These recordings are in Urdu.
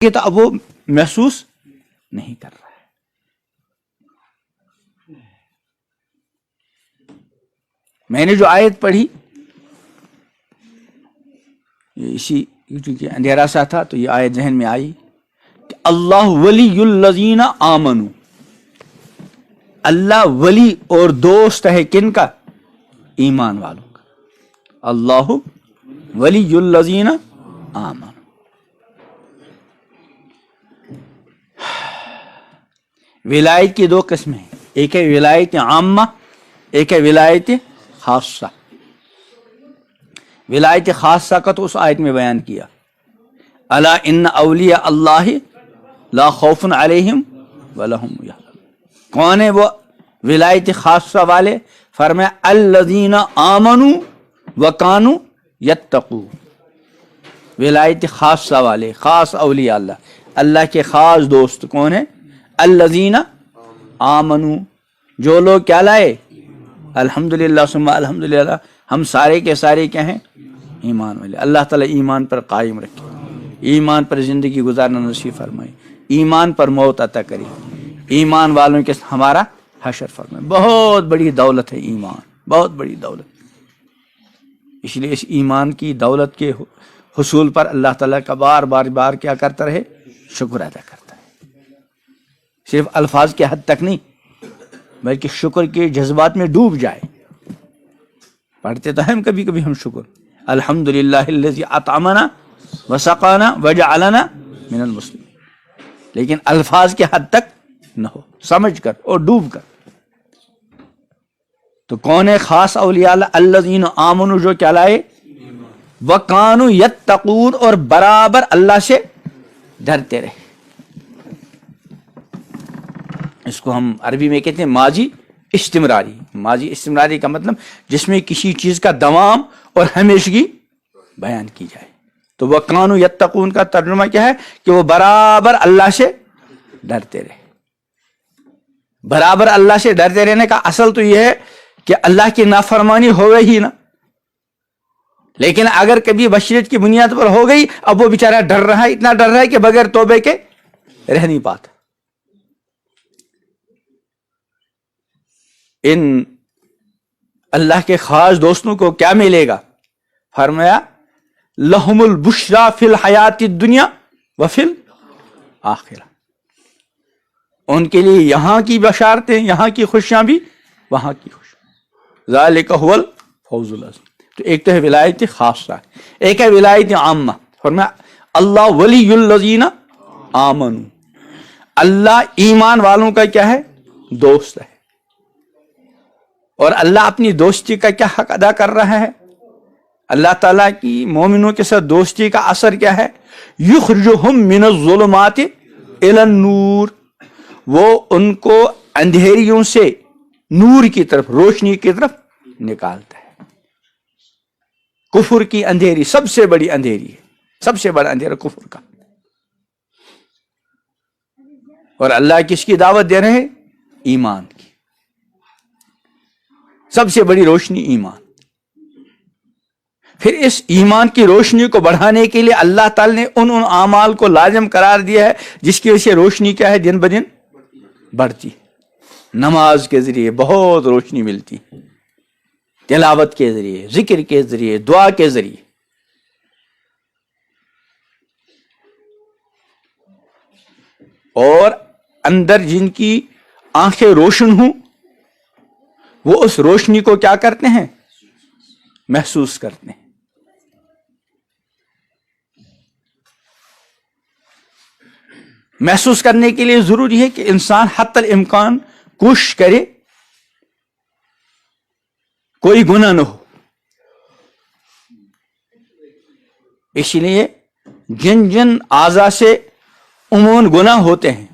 یہ تو اب وہ محسوس نہیں کر رہا ہے. میں نے جو آیت پڑھی اسی کیونکہ اندھیرا سا تھا تو یہ آیت ذہن میں آئی کہ اللہ ولی الذین آمنوا، اللہ ولی اور دوست ہے کن کا؟ ایمان والوں کا. اللہ ولی الذین آمنوا. ولایت کی دو قسمیں ہیں، ایک ہے ولایت عامہ، ایک ہے ولایت خاصہ. ولایت خاصہ کا تو اس آیت میں بیان کیا، الا ان اولیاء اللہ لا خوف علیہم ولا هم یحزنون. کون ہے وہ ولایت خاصہ والے؟ فرمایا الذین آمنوا وکانوا یتقون. ولایت خاصہ والے، خاص اولیاء اللہ، اللہ کے خاص دوست کون ہیں؟ الذین آمنوا، جو لوگ کیا لائے؟ الحمدللہ ثم الحمدللہ. ہم سارے کے سارے کیا ہیں؟ ایمان والے. اللہ تعالیٰ ایمان پر قائم رکھے، ایمان پر زندگی گزارنا نصیب فرمائے، ایمان پر موت عطا کرے، ایمان والوں کے ہمارا حشر فرمائے. بہت بڑی دولت ہے ایمان، بہت بڑی دولت. اس لیے اس ایمان کی دولت کے حصول پر اللہ تعالیٰ کا بار بار بار کیا کرتا رہے؟ شکر ادا کرتا ہے. صرف الفاظ کے حد تک نہیں بلکہ شکر کے جذبات میں ڈوب جائے. پڑھتے تو ہم کبھی کبھی ہم شکر الحمدللہ الذی اطعمنا وسقانا وجعلنا من المسلمین، لیکن الفاظ کے حد تک نہ ہو، سمجھ کر اور ڈوب کر. تو کون ہے خاص اولیاء اللہ؟ الذین آمنوا، جو کیا لائے؟ وکانوا یتقون، اور برابر اللہ سے ڈرتے رہے. اس کو ہم عربی میں کہتے ہیں ماضی استمراری. ماضی استمراری کا مطلب جس میں کسی چیز کا دوام اور ہمیشگی بیان کی جائے. تو وَكَانُوا يَتَّقُونَ کا ترجمہ کیا ہے؟ کہ وہ برابر اللہ سے ڈرتے رہے. برابر اللہ سے ڈرتے رہنے کا اصل تو یہ ہے کہ اللہ کی نافرمانی ہوئے ہی نہ، لیکن اگر کبھی بشریت کی بنیاد پر ہو گئی، اب وہ بیچارہ ڈر رہا ہے، اتنا ڈر رہا ہے کہ بغیر توبے کے رہ نہیں پاتا. ان اللہ کے خاص دوستوں کو کیا ملے گا؟ فرمایا لہم البشریٰ فی الحیات الدنیا وفی الآخرہ. ان کے لیے یہاں کی بشارتیں، یہاں کی خوشیاں بھی، وہاں کی خوشیاں. ذالک هو الفوز العظیم. تو ایک تو ہے ولایت خاصہ، ایک ہے ولایت عامہ. فرمایا اللہ ولی الذین آمنوا، اللہ ایمان والوں کا کیا ہے؟ دوست ہے. اور اللہ اپنی دوستی کا کیا حق ادا کر رہا ہے؟ اللہ تعالیٰ کی مومنوں کے ساتھ دوستی کا اثر کیا ہے؟ یخرجہم من الظلمات الی النور، وہ ان کو اندھیریوں سے نور کی طرف، روشنی کی طرف نکالتا ہے. کفر کی اندھیری سب سے بڑی اندھیری ہے، سب سے بڑا اندھیرا کفر کا. اور اللہ کس کی دعوت دے رہے ہیں؟ ایمان کی. سب سے بڑی روشنی ایمان. پھر اس ایمان کی روشنی کو بڑھانے کے لیے اللہ تعالی نے ان اعمال کو لازم قرار دیا ہے جس کی وجہ سے روشنی کیا ہے؟ دن بدن بڑھتی. نماز کے ذریعے بہت روشنی ملتی، تلاوت کے ذریعے، ذکر کے ذریعے، دعا کے ذریعے. اور اندر جن کی آنکھیں روشن ہوں وہ اس روشنی کو کیا کرتے ہیں؟ محسوس کرتے ہیں. محسوس کرنے کے لیے ضروری ہے کہ انسان حتی الامکان کوشش کرے کوئی گناہ نہ ہو. اس لیے جن جن اعضاء سے عموماً گناہ ہوتے ہیں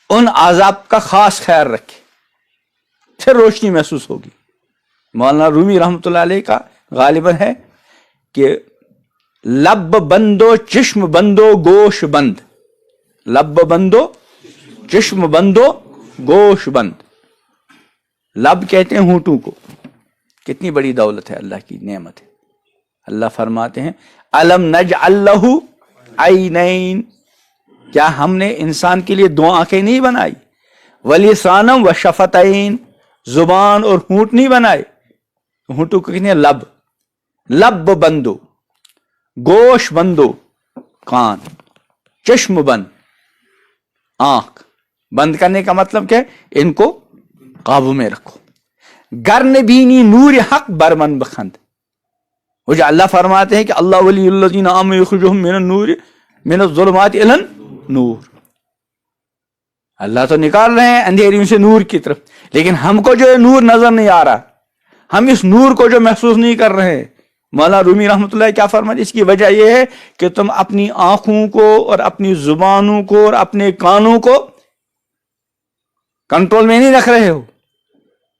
ان اعضاء کا خاص خیال رکھے، پھر روشنی محسوس ہوگی. مولانا رومی رحمۃ اللہ علیہ کا غالباً ہے کہ لب بندو چشم بندو گوش بند، لب بندو چشم بندو گوش بند. لب کہتے ہیں ہونٹوں کو. کتنی بڑی دولت ہے، اللہ کی نعمت ہے. اللہ فرماتے ہیں الم نجعل لہ عینین، کیا ہم نے انسان کے لیے 2 آنکھیں نہیں بنائی؟ ولیسانم و شفتین، زبان اور ہونٹ نہیں بنائے؟ ہونٹوں کو کہتے ہیں لب، لب بندو، گوش بندو کان، چشم بند آنکھ۔ بند کرنے کا مطلب کیا ہے؟ ان کو قابو میں رکھو۔ گر نبینی نور حق برمن بخند، وہ جو اللہ فرماتے ہیں کہ اللہ ولی الذین آمنوا یخرجہم من النور من الظلمات الی النور، اللہ تو نکال رہے ہیں اندھیریوں سے نور کی طرف، لیکن ہم کو جو نور نظر نہیں آ رہا، ہم اس نور کو جو محسوس نہیں کر رہے ہیں۔ مولانا رومی رحمۃ اللہ کیا فرماتے؟ اس کی وجہ یہ ہے کہ تم اپنی آنکھوں کو اور اپنی زبانوں کو اور اپنے کانوں کو کنٹرول میں نہیں رکھ رہے ہو۔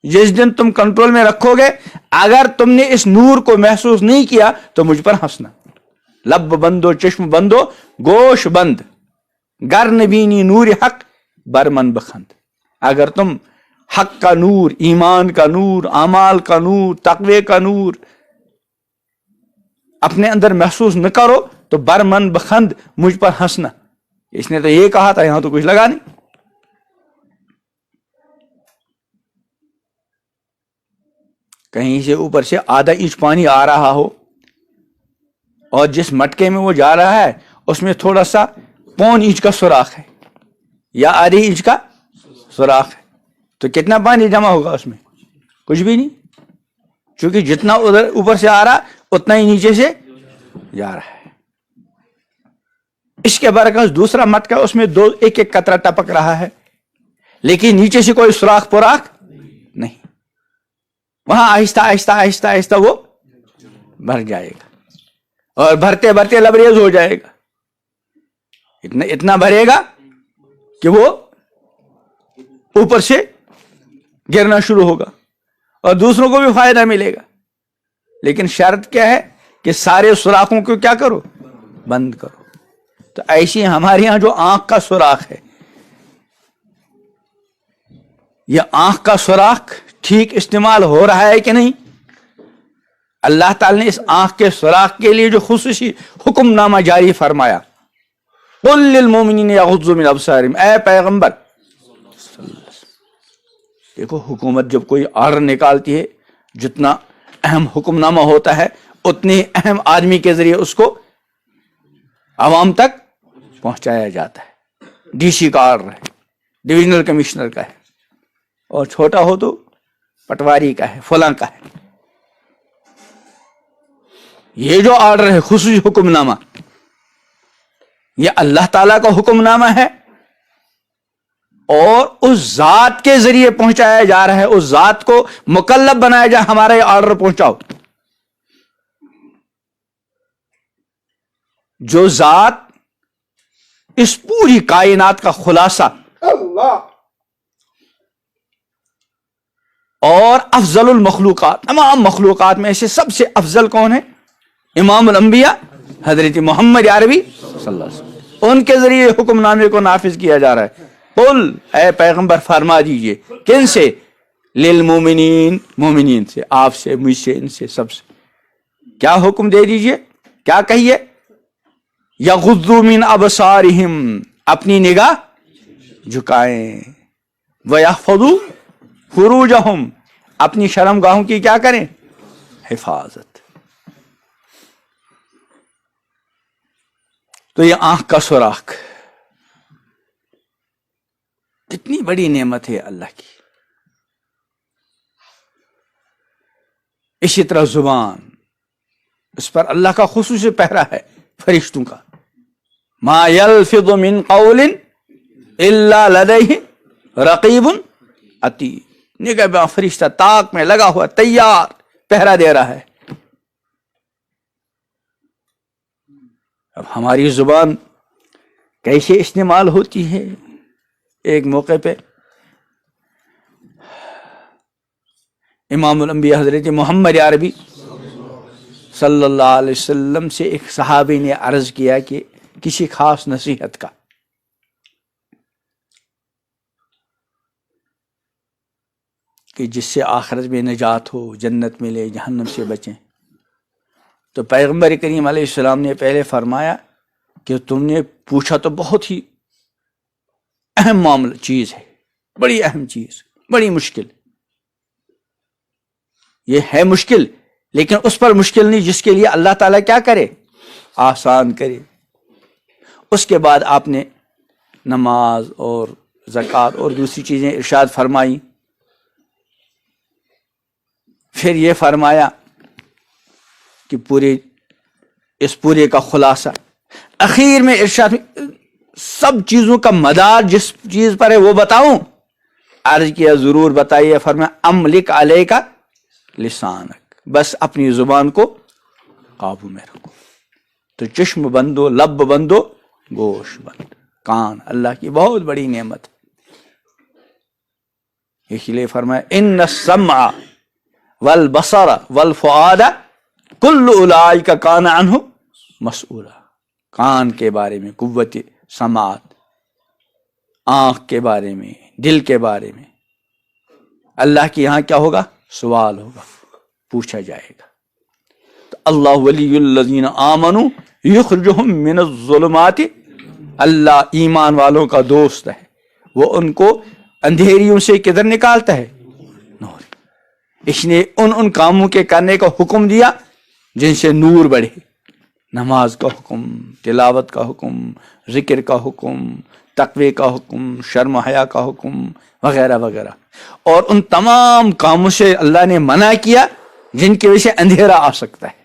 جس دن تم کنٹرول میں رکھو گے، اگر تم نے اس نور کو محسوس نہیں کیا تو مجھ پر ہنسنا۔ لب بندو، چشم بندو، گوش بند، گر نبینی نور حق برمن بخند۔ اگر تم حق کا نور، ایمان کا نور، اعمال کا نور، تقوی کا نور اپنے اندر محسوس نہ کرو تو برمن بخند، مجھ پر ہنسنا۔ اس نے تو یہ کہا تھا، یہاں تو کچھ لگا نہیں۔ کہیں سے اوپر سے آدھا انچ پانی آ رہا ہو اور جس مٹکے میں وہ جا رہا ہے اس میں تھوڑا سا 1.25 انچ کا سوراخ ہے یا آدھی انچ کا سوراخ ہے، تو کتنا پانی جمع ہوگا اس میں؟ کچھ بھی نہیں، کیونکہ جتنا ادھر اوپر سے آ رہا اتنا ہی نیچے سے جا رہا ہے۔ اس کے برعکس دوسرا مٹکا، اس میں ایک ایک قطرہ ٹپک رہا ہے، لیکن نیچے سے کوئی سوراخ پوراخ نہیں، وہاں آہستہ آہستہ آہستہ آہستہ وہ بھر جائے گا اور بھرتے بھرتے لبریز ہو جائے گا، اتنا بھرے گا کہ وہ اوپر سے گرنا شروع ہوگا اور دوسروں کو بھی فائدہ ملے گا۔ لیکن شرط کیا ہے کہ سارے سوراخوں کو کیا کرو؟ بند کرو۔ تو ایسی ہمارے یہاں جو آنکھ کا سوراخ ہے، یہ آنکھ کا سوراخ ٹھیک استعمال ہو رہا ہے کہ نہیں؟ اللہ تعالی نے اس آنکھ کے سوراخ کے لیے جو خصوصی حکم نامہ جاری فرمایا، قل للمؤمنین یغضوا من ابصارہم، اے پیغمبر، دیکھو حکومت جب کوئی آرڈر نکالتی ہے، جتنا اہم حکم نامہ ہوتا ہے اتنے اہم آدمی کے ذریعے اس کو عوام تک پہنچایا جاتا ہے۔ ڈی سی کا آرڈر ہے، ڈویژنل کمشنر کا ہے، اور چھوٹا ہو تو پٹواری کا ہے، فلاں کا ہے۔ یہ جو آرڈر ہے خصوصی حکم نامہ، یہ اللہ تعالیٰ کا حکم نامہ ہے اور اس ذات کے ذریعے پہنچایا جا رہا ہے، اس ذات کو مکلف بنایا جا، ہمارا یہ آرڈر پہنچاؤ۔ جو ذات اس پوری کائنات کا خلاصہ اور افضل المخلوقات، تمام مخلوقات میں سے سب سے افضل کون ہے؟ امام الانبیاء حضرت محمد عربی صلی اللہ علیہ وسلم، ان کے ذریعے حکم نامے کو نافذ کیا جا رہا ہے۔ قل، اے پیغمبر فرما دیجئے، کن سے؟ للمومنین، مومنین سے، آپ سے، مجھ سے، ان سے، سب سے۔ کیا حکم دے دیجئے؟ کیا کہیے؟ یغضوا من ابصارہم، اپنی نگاہ جھکائیں، ویحفظوا فروجہم، اپنی شرمگاہوں کی کیا کریں؟ حفاظت۔ تو یہ آنکھ کا سوراخ کتنی بڑی نعمت ہے اللہ کی۔ اسی طرح زبان، اس پر اللہ کا خصوصی پہرا ہے فرشتوں کا۔ ما یلفظ من قول الا لدیہ رقیب عتید، نگہباں فرشتہ طاق میں لگا ہوا تیار پہرا دے رہا ہے۔ اب ہماری زبان کیسے استعمال ہوتی ہے؟ ایک موقع پہ امام الانبیاء حضرت محمد عربی صلی اللہ علیہ وسلم سے ایک صحابی نے عرض کیا کہ کسی خاص نصیحت کا۔ کہ جس سے آخرت میں نجات ہو، جنت ملے، جہنم سے بچیں۔ تو پیغمبر کریم علیہ السلام نے پہلے فرمایا کہ تم نے پوچھا تو بہت ہی اہم معاملہ چیز ہے، بڑی اہم چیز، بڑی مشکل. یہ ہے مشکل، لیکن اس پر مشکل نہیں جس کے لیے اللہ تعالیٰ کیا کرے، آسان کرے. اس کے بعد آپ نے نماز اور زکوٰۃ اور دوسری چیزیں ارشاد فرمائی. پھر یہ فرمایا کہ اس پورے کا خلاصہ اخیر میں ارشاد سب چیزوں کا مدار جس چیز پر ہے وہ بتاؤں. عرض کیا ضرور بتائیے. فرمایا املک علیک لسانک، بس اپنی زبان کو قابو میں رکھو. تو چشم بندو، لب بندو، گوش بند، کان اللہ کی بہت بڑی نعمت. اس لیے فرمایا ان السمع والبصر والفؤاد کل اولئک کان عنہ مسئولا. کان کے بارے میں، قوت سماعت، آنکھ کے بارے میں، دل کے بارے میں اللہ کے یہاں کیا ہوگا، سوال ہوگا، پوچھا جائے گا. تو اللہ ولی الذین آمنوا یخرجہم من الظلمات، اللہ ایمان والوں کا دوست ہے، وہ ان کو اندھیریوں سے کدھر نکالتا ہے، نور. اس نے ان کاموں کے کرنے کا حکم دیا جن سے نور بڑھے. نماز کا حکم، تلاوت کا حکم، ذکر کا حکم، تقوی کا حکم، شرم و حیا کا حکم وغیرہ وغیرہ. اور ان تمام کاموں سے اللہ نے منع کیا جن کی وجہ سے اندھیرا آ سکتا ہے.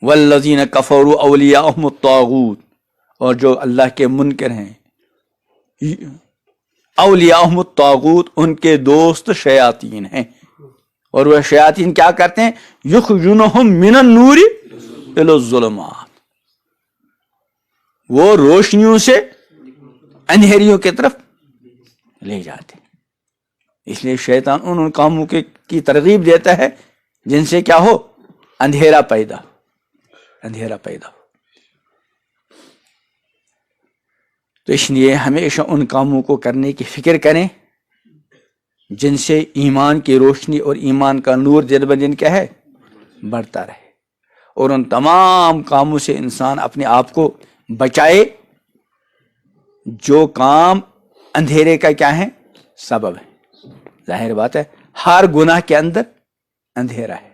والذین کفروا اولیاءہم الطاغوت، اور جو اللہ کے منکر ہیں، اولیاءہم الطاغوت، ان کے دوست شیاطین ہیں. اور وہ شیاطین کیا کرتے ہیں، یخرجونہم من النور الی الظلمات، وہ روشنیوں سے اندھیریوں کی طرف لے جاتے ہیں. اس لیے شیطان ان کاموں کی ترغیب دیتا ہے جن سے کیا ہو، اندھیرا پیدا ہو. تو اس لیے ہمیشہ ان کاموں کو کرنے کی فکر کریں جن سے ایمان کی روشنی اور ایمان کا نور دن بدن کیا ہے، بڑھتا رہے. اور ان تمام کاموں سے انسان اپنے آپ کو بچائے جو کام اندھیرے کا کیا ہے، سبب ہے. ظاہر بات ہے ہر گناہ کے اندر اندھیرا ہے،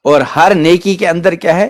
اور ہر نیکی کے اندر کیا ہے،